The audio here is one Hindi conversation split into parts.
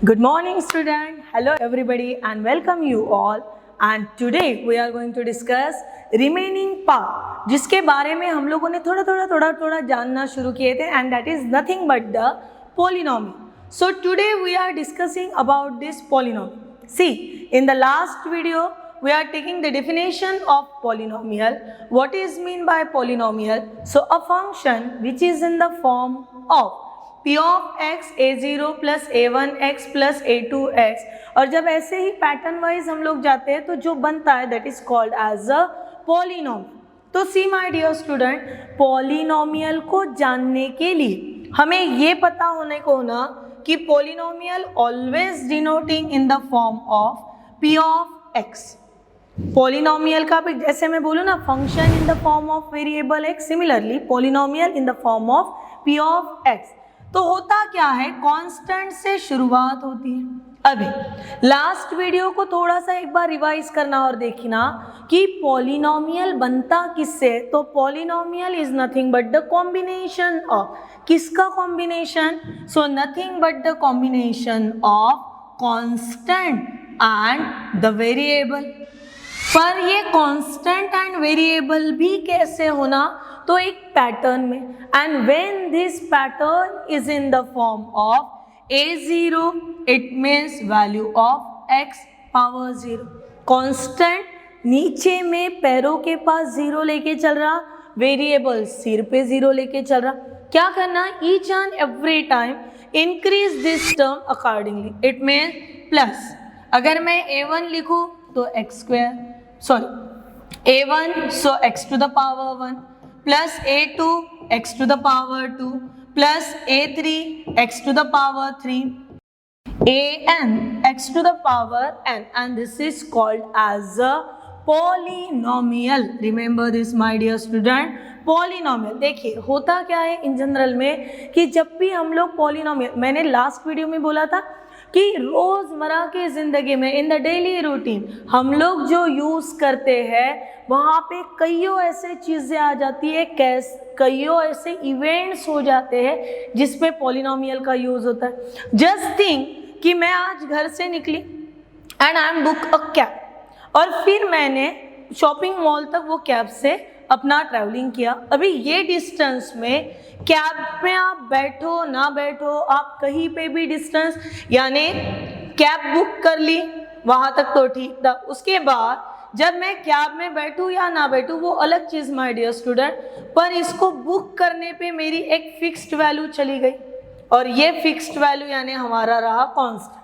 Good morning student. Hello everybody and welcome you all. And today we are going to discuss remaining part जिसके बारे में हम लोगों ने थोड़ा जानना शुरू किए थे and that is nothing but the polynomial. So today we are discussing about this polynomial. See, in the last video we are taking the definition of polynomial. What is mean by polynomial? So a function which is in the form of p of x a0 plus a1x plus a2x और जब ऐसे ही पैटर्न वाइज हम लोग जाते हैं तो जो बनता है that is called as a polynomial. तो see my dear student, polynomial को जानने के लिए हमें ये पता होने को ना कि polynomial always denoting in the form of p of x. Polynomial का भी जैसे मैं बोलूँ ना function in the form of variable x, similarly polynomial in the form of p of x. तो होता क्या है, कांस्टेंट से शुरुआत होती है. अभी लास्ट वीडियो को थोड़ा सा एक बार रिवाइज करना और देखना कि पॉलिनोमियल बनता किससे. तो polynomial is nothing but the combination of, किसका combination? So nothing but the combination of constant and the variable. पर ये कांस्टेंट एंड वेरिएबल भी कैसे होना? तो एक पैटर्न में. And when this pattern is in the form of a0 it means value of x power 0. Constant नीचे में पैरों के पास 0 लेके चल रहा, वेरिएबल सिर पे 0 लेके चल रहा. क्या करना? Each and every time increase this term accordingly. It means plus. अगर मैं a1 लिखूँ तो x square, sorry a1 so x to the power 1 plus a2 x to the power 2 plus a3 x to the power 3 an x to the power n, and this is called as a polynomial. Remember this my dear student, polynomial. देखिए होता क्या है इन जनरल में कि जब भी हम लोग पॉलिनोमियल, मैंने लास्ट वीडियो में बोला था कि रोज़मर्रा की ज़िंदगी में इन द डेली रूटीन हम लोग जो यूज़ करते हैं वहाँ पे कईयों ऐसे चीज़ें आ जाती है, कईयों ऐसे इवेंट्स हो जाते हैं जिस पे पॉलिनोमियल का यूज़ होता है. जस्ट थिंक कि मैं आज घर से निकली and I am book a cab और फिर मैंने शॉपिंग मॉल तक वो कैब से अपना ट्रैवलिंग किया. अभी ये डिस्टेंस में कैब में आप बैठो ना बैठो, आप कहीं पे भी डिस्टेंस, यानी कैब बुक कर ली वहाँ तक तो ठीक था. उसके बाद जब मैं कैब में बैठूँ या ना बैठूँ वो अलग चीज़ माय डियर स्टूडेंट, पर इसको बुक करने पे मेरी एक फिक्स्ड वैल्यू चली गई और ये फिक्स्ड वैल्यू यानी हमारा रहा कांस्टेंट.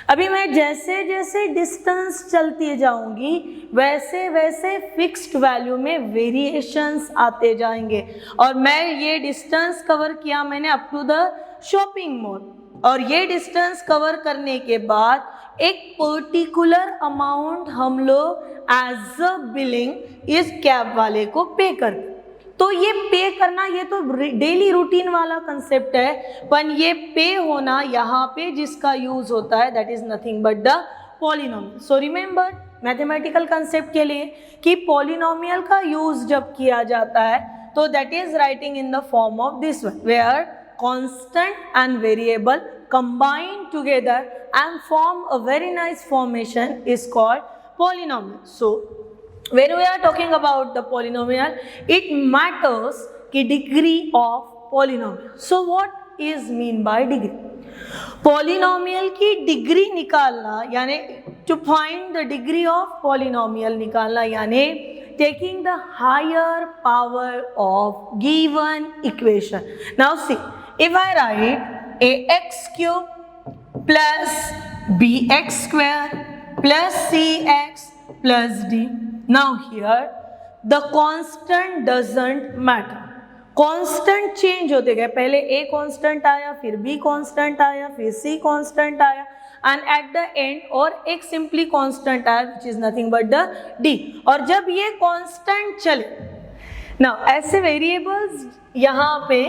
अभी मैं जैसे जैसे डिस्टेंस चलती जाऊंगी वैसे वैसे फिक्स्ड वैल्यू में वेरिएशंस आते जाएंगे. और मैं ये डिस्टेंस कवर किया मैंने up to the shopping mall, और ये डिस्टेंस कवर करने के बाद एक पर्टिकुलर अमाउंट हम लोग एज अ बिलिंग इस कैब वाले को पे करते. तो ये पे करना ये तो डेली रूटीन वाला कंसेप्ट है, पर ये पे होना यहाँ पे जिसका यूज होता है that is nothing but the polynomial. So remember mathematical concept के लिए कि पॉलिनोमियल का यूज जब किया जाता है तो that is writing in the form of this one where constant and variable combined together and form a very nice formation is called polynomial. So when we are talking about the polynomial, it matters ki degree of polynomial. So what is mean by degree? polynomial की डिग्री निकालना यानी to find the degree of polynomial निकालना यानी taking the higher power of given equation. Now see, if I write ax cube plus bx square plus cx plus d. Now here the constant doesn't matter. Constant change होते गए, पहले a कांस्टेंट आया, फिर b कांस्टेंट आया, फिर c कांस्टेंट आया, एंड एट द एंड और एक सिंपली कांस्टेंट आया which is nothing but the d. और जब ये कांस्टेंट चले ना, ऐसे वेरिएबल्स यहाँ पे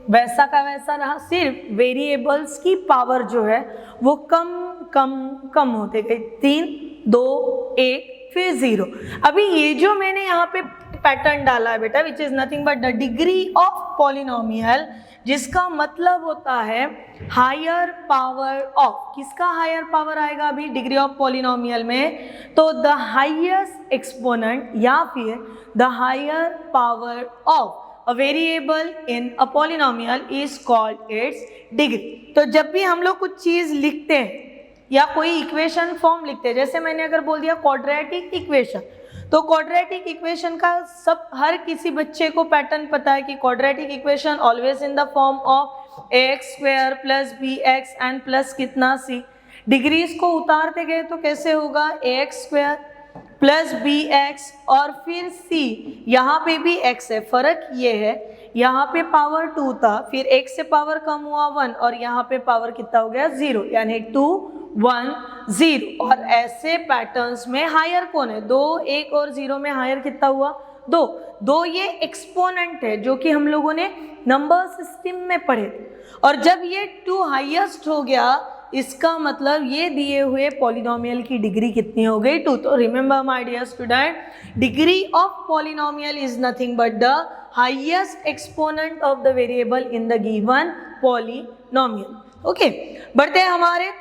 वैसा का वैसा रहा, सिर्फ वेरिएबल्स की पावर जो है वो कम कम कम होते गए, 3 2 1 फिर 0. अभी ये जो मैंने यहाँ पे पैटर्न डाला है बेटा which is nothing but the degree of polynomial, जिसका मतलब होता है हायर पावर ऑफ, किसका हायर पावर आएगा अभी डिग्री ऑफ पॉलिनोमियल में, तो द हाईएस्ट एक्सपोनेंट या फिर the higher power of a variable in a polynomial is called its degree. तो जब भी हम लोग कुछ चीज लिखते हैं या कोई इक्वेशन फॉर्म लिखते हैं, जैसे मैंने अगर बोल दिया क्वाड्रेटिक इक्वेशन, तो क्वाड्रेटिक इक्वेशन का हर किसी बच्चे को पैटर्न पता है कि quadratic equation always in the form of ax square plus bx and plus कितना c। डिग्रीज को उतारते गए तो कैसे होगा, ax स्क्वायर प्लस bx और फिर c, यहाँ पे भी x है, फर्क ये है यहाँ पे पावर 2 था, फिर x से पावर कम हुआ 1 और यहाँ पे पावर कितना हो गया 0, यानी 2 1 0। और ऐसे पैटर्न्स में हायर कौन है, 2 1 और 0 में हायर कितना हुआ 2 2। ये एक्सपोनेंट है जो कि हम लोगों ने नंबर सिस्टम में पढ़े थे। और जब ये 2 हाईएस्ट हो गया, इसका मतलब ये दिए हुए पॉलिनोमियल की डिग्री कितनी हो गई 2। तो remember my dear student, degree of polynomial is nothing but the highest exponent of the variable in the given polynomial. Okay, बढ़ते हैं हमारे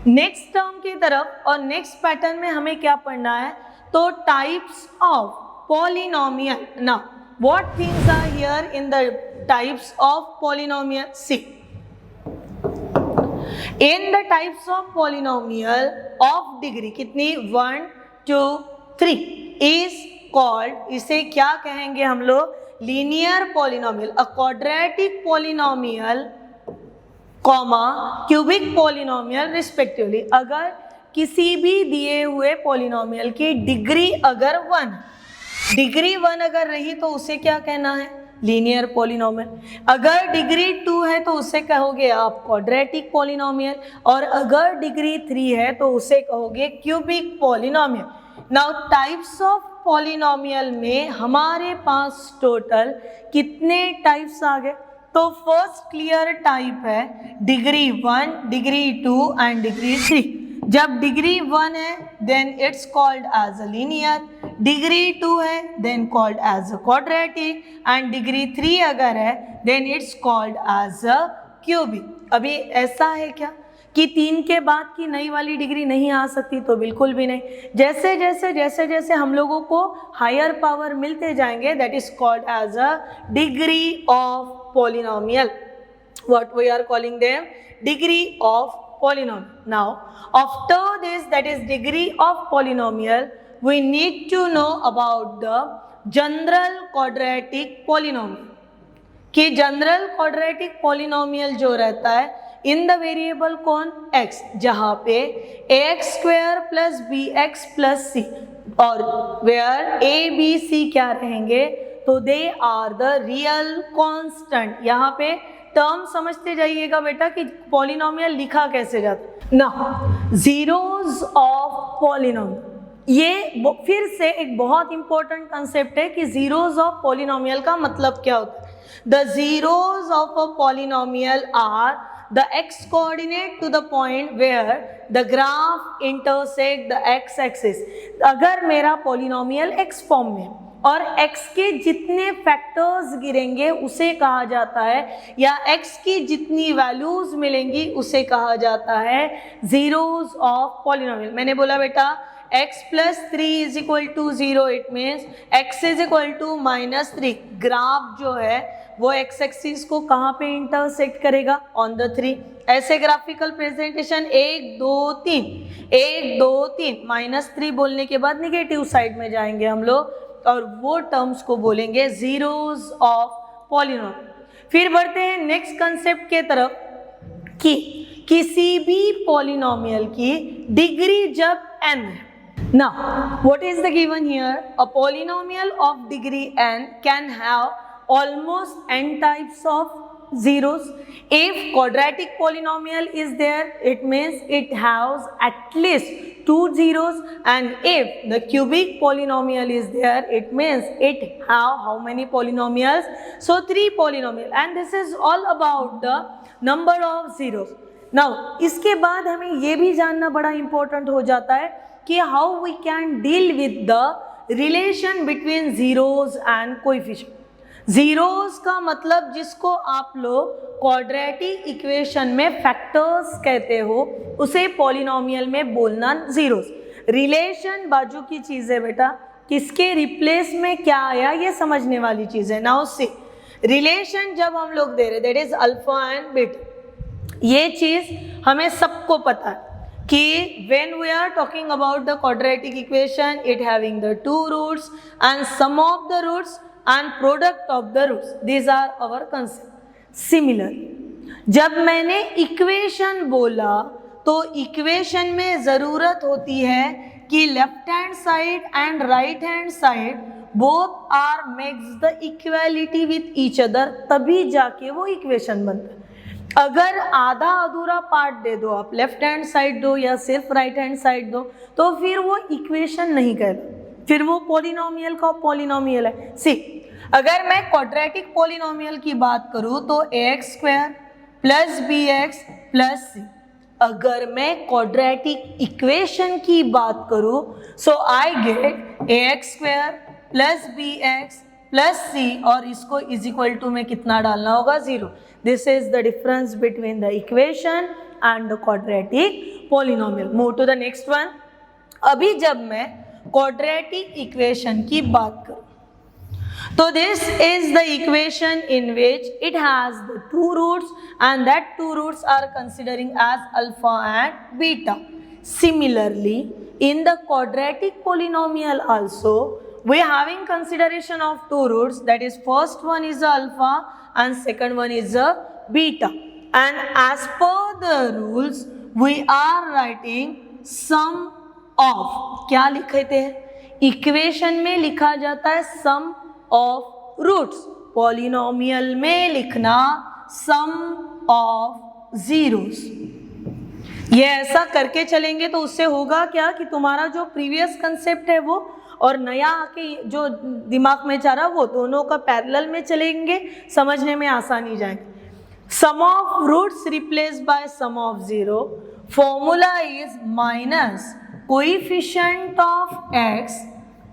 नेक्स्ट टर्म की तरफ। और नेक्स्ट पैटर्न में हमें क्या पढ़ना है, तो types of polynomial. Now what things are here in the types of polynomial, see in the types of polynomial of degree कितनी 1 2 3 इज कॉल्ड, इसे क्या कहेंगे हम लोग, linear polynomial, a quadratic polynomial comma cubic polynomial respectively. अगर किसी भी दिए हुए पॉलिनोमियल की डिग्री अगर 1 अगर रही तो उसे क्या कहना है, लीनियर पॉलिनोमियल। अगर डिग्री 2 है तो उसे कहोगे आप क्वाड्रेटिक पॉलिनोमियल, और अगर डिग्री 3 है तो उसे कहोगे cubic polynomial. Now types of polynomial में हमारे पास टोटल कितने टाइप्स आ गए, तो फर्स्ट क्लियर टाइप है डिग्री 1, डिग्री 2 एंड डिग्री 3। जब डिग्री 1 है then it's called as a linear, degree 2 है then called as a quadratic, and degree 3 अगर है then it's called as a cubic. अभी ऐसा है क्या कि 3 के बाद की नई वाली डिग्री नहीं आ सकती, तो बिल्कुल भी नहीं। जैसे जैसे हम लोगों को हायर पावर मिलते जाएंगे, that is called as a degree of polynomial, what we are calling them, degree of polynomial. Now after this, that is degree of polynomial, we need to know about the general quadratic polynomial, कि जनरल क्वाड्रेटिक पॉलिनोमियल जो रहता है इन द वेरिएबल कौन x, जहाँ पे ax square plus bx plus c, और वेयर a b c क्या रहेंगे, तो they are the real constant. यहाँ पे टर्म समझते जाइएगा बेटा कि पॉलिनोमियल लिखा कैसे जाता ना, जीरोस ऑफ पॉलिनोमियल। ये फिर से एक बहुत इंपॉर्टेंट कंसेप्ट है कि जीरोस ऑफ पॉलिनोमियल का मतलब क्या होता है। The zeros of a polynomial are the x coordinate to the point where the graph intersect the x axis। अगर मेरा पॉलिनोमियल x फॉर्म में और x के जितने फैक्टर्स गिरेंगे उसे कहा जाता है, या x की जितनी वैल्यूज मिलेंगी उसे कहा जाता है जीरोस ऑफ पॉलिनोमियल। मैंने बोला बेटा x plus 3 is equal to 0, it means x is equal to -3। Graph जो है वो x एक्सिस को कहाँ पे इंटरसेक्ट करेगा, ऑन द 3। ऐसे ग्राफिकल प्रेजेंटेशन 1 2 3 1 2 3 -3 बोलने के बाद निगेटिव साइड में जाएंगे हम लोग, और वो टर्म्स को बोलेंगे जीरोस ऑफ पॉलिनोमियल। फिर बढ़ते हैं नेक्स्ट कंसेप्ट के तरफ कि किसी भी पॉलिनोमियल की डिग्री जब n है। Now, what is the given here? A polynomial of degree n can have almost n types of zeros. If quadratic polynomial is there, it means it has at least 2 zeros, and if the cubic polynomial is there, it means it have how many polynomials? So 3 polynomial, and this is all about the number of zeros. Now, इसके बाद हमें ये भी जानना बड़ा important हो जाता है कि how we can deal with the relation between zeros and coefficient. Zeros का मतलब जिसको आप लोग क्वाड्रेटिक इक्वेशन में फैक्टर्स कहते हो उसे पॉलिनोमियल में बोलना जीरोस। रिलेशन बाजू की चीज है बेटा, किसके रिप्लेस में क्या आया ये समझने वाली चीज है। नाउ सी रिलेशन जब हम लोग दे रहे that is alpha and beta, ये चीज हमें सबको पता है कि when we are talking about the quadratic equation, it having the two roots and sum of the roots and product of the roots, these are our concept. Similar, जब मैंने इक्वेशन बोला तो इक्वेशन में ज़रूरत होती है कि left hand side and right hand side both are makes the equality with each other, तभी जाके वो इक्वेशन बनता है। अगर आधा अधूरा पार्ट दे दो आप, लेफ्ट हैंड साइड दो या सिर्फ राइट हैंड साइड दो, तो फिर वो इक्वेशन नहीं कहलाता, फिर वो पॉलिनोमियल का पॉलिनोमियल है। सी अगर मैं क्वाड्रेटिक पॉलिनोमियल की बात करूं तो ax square plus bx plus c। अगर मैं क्वाड्रेटिक इक्वेशन की बात करूं so I get ax square plus bx plus c और इसको इज इक्वल टू में कितना डालना होगा, 0। This is the difference between the equation and the quadratic polynomial. Move to the next one. अभी जब मैं क्वाड्रेटिक इक्वेशन की बात करूं तो this is the equation in which it has the two roots and that two roots are considering as alpha and beta. Similarly in the quadratic polynomial also we are having consideration of two roots, that is first one is a alpha and second one is a beta, and as per the rules we are writing sum of, क्या लिखते हैं इक्वेशन में लिखा जाता है sum of roots, पॉलिनोमियल में लिखना sum of zeros। ये ऐसा करके चलेंगे तो उससे होगा क्या कि तुम्हारा जो प्रीवियस कंसेप्ट है वो और नया आके जो दिमाग में जा रहा वो दोनों का पैरेलल में चलेंगे, समझने में आसानी जाएगी। Sum of roots replace by sum of zero, formula is minus coefficient of x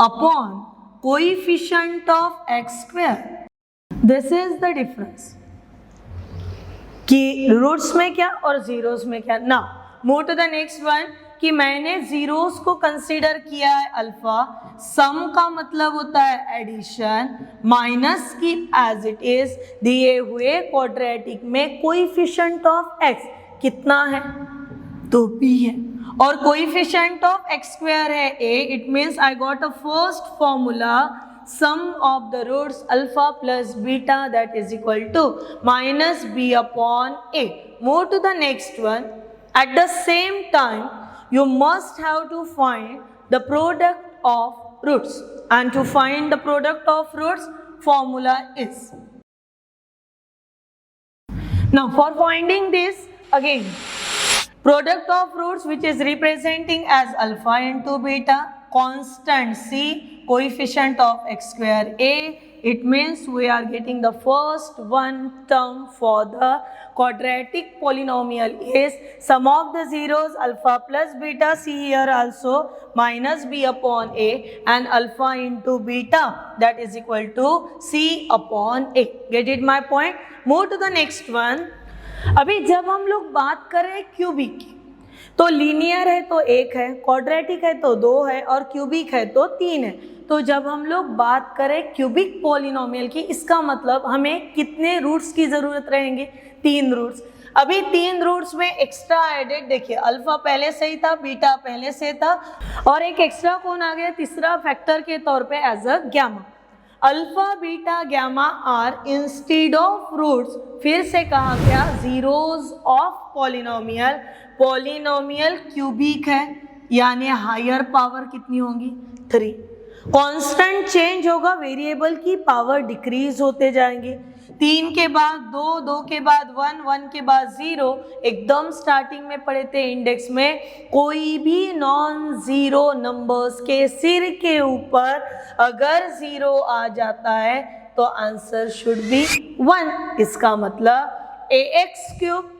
upon coefficient of x square. This is the difference कि रूट्स में क्या और जीरोस में क्या। ना move to the next one कि मैंने जीरोस को कंसीडर किया है अल्फा, सम का मतलब होता है एडिशन, माइनस की एज इट इज दिए हुए क्वाड्रेटिक में कोएफिशिएंट ऑफ x कितना है तो b है और कोएफिशिएंट ऑफ x स्क्वायर है a। It means I got a first formula sum of the roots alpha plus beta that is equal to minus b upon a. Move to the next one. At the same time you must have to find the product of roots, and to find the product of roots formula is, now for finding this again, product of roots which is representing as alpha into beta, constant c, coefficient of x square a, it means we are getting the first one term for the quadratic polynomial is sum of the zeros alpha plus beta, c here also minus b upon a, and alpha into beta that is equal to c upon a. Get it my point? Move to the next one. अभी जब हम लोग बात करें क्यूबिक की तो लीनियर है तो 1 है, क्वाड्रेटिक है तो 2 है और क्यूबिक है तो 3 है। तो जब हम लोग बात करें क्यूबिक पॉलिनोमियल की, इसका मतलब हमें कितने रूट्स की ज़रूरत रहेंगे, 3 रूट्स। अभी 3 रूट्स में एक्स्ट्रा एडेड, देखिए अल्फा पहले से ही था, बीटा पहले से था और एक एक्स्ट्रा कौन आ गया, तीसरा फैक्टर के तौर पे as a gamma. Alpha beta gamma are instead of roots, फिर से कहा गया zeros of polynomial. Polynomial cubic है यानी हायर पावर कितनी होंगी, 3। कांस्टेंट चेंज होगा, वेरिएबल की पावर डिक्रीज होते जाएंगे। 3 के बाद 2, 2 के बाद 1, 1 के बाद 0। एकदम स्टार्टिंग में पढ़े थे इंडेक्स में, कोई भी नॉन जीरो नंबर्स के सिर के ऊपर अगर 0 आ जाता है तो आंसर शुड बी 1। इसका मतलब ax cube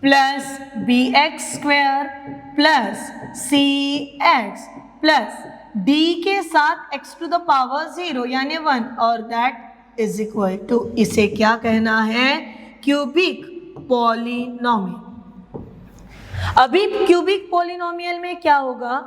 plus bx square plus cx plus d के साथ x टू द पावर 0 यानी 1 और दैट इज इक्वल टू, इसे क्या कहना है, क्यूबिक पॉलिनोमियल। अभी क्यूबिक पॉलिनोमियल में क्या होगा,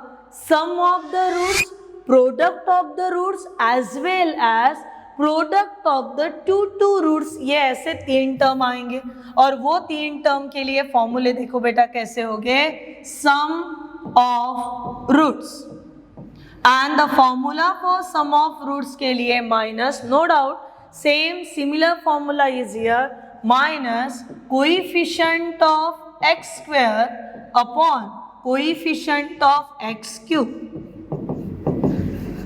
sum of the roots, product of the roots as well as product of the two roots, ये ऐसे 3 टर्म आएंगे और वो 3 टर्म के लिए फॉर्मूले देखो बेटा कैसे हो गए, sum of roots and the formula for sum of roots के लिए minus, no doubt same similar formula is here, minus coefficient of x square upon coefficient of x cube.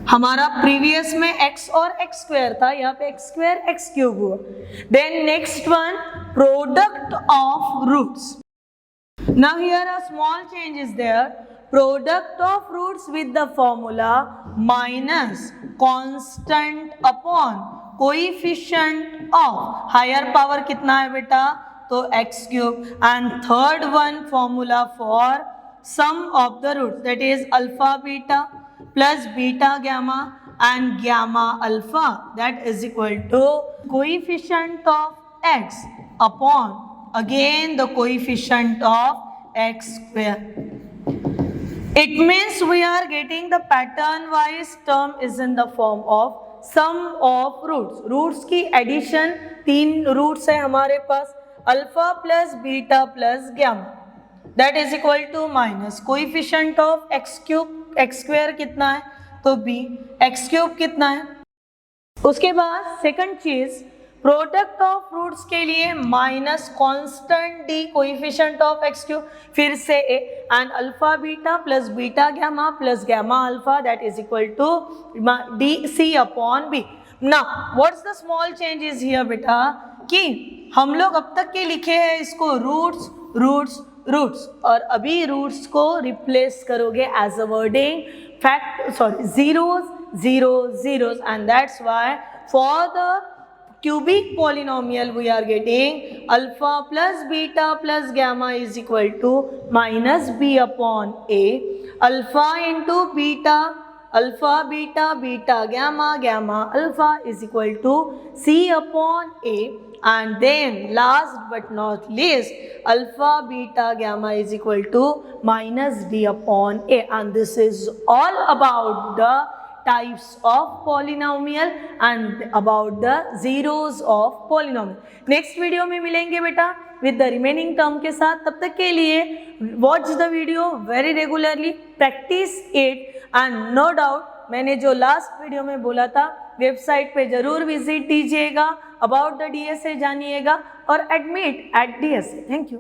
हमारा प्रीवियस में x और x स्क्वायर था, यहाँ पे x स्क्वायर x क्यूब हुआ। Then next one, product of roots. Now here a small change is there, product of roots with the formula minus constant upon coefficient of higher power कितना है बेटा, तो x क्यूब, and third one formula for sum of the roots, that is alpha beta plus beta gamma and gamma alpha, that is equal to coefficient of x upon again the coefficient of x square. It means we are getting the pattern wise term is in the form of sum of roots. Roots की addition, 3 roots है हमारे पास, alpha plus beta plus gamma, that is equal to minus coefficient of x cube, x square कितना है, तो b, एक्स क्यूब कितना है। उसके बाद सेकंड चीज, प्रोडक्ट ऑफ रूट्स के लिए minus constant d coefficient of x cube, फिर से a and alpha beta plus beta gamma plus gamma alpha, that is equal to d c upon b। Now what's the small change is here बेटा, कि हम लोग अब तक के लिखे हैं इसको रूट्स रूट्स रूट्स, और अभी रूट्स को रिप्लेस करोगे as a wording fact, sorry zeros zeros, and that's why for the cubic polynomial we are getting alpha plus beta plus gamma is equal to minus b upon a, alpha into beta, alpha beta beta gamma gamma alpha is equal to c upon a, and then last but not least alpha beta gamma is equal to minus d upon a, and this is all about the types of polynomial and about the zeros of polynomial. next video में मिलेंगे बेटा with the remaining term के साथ, तब तक के लिए watch the video very regularly, practice it, and no doubt मैंने जो लास्ट वीडियो में बोला था वेबसाइट पे जरूर विजिट दीजिएगा, अबाउट द DSA जानिएगा और admit at DSA। Thank you.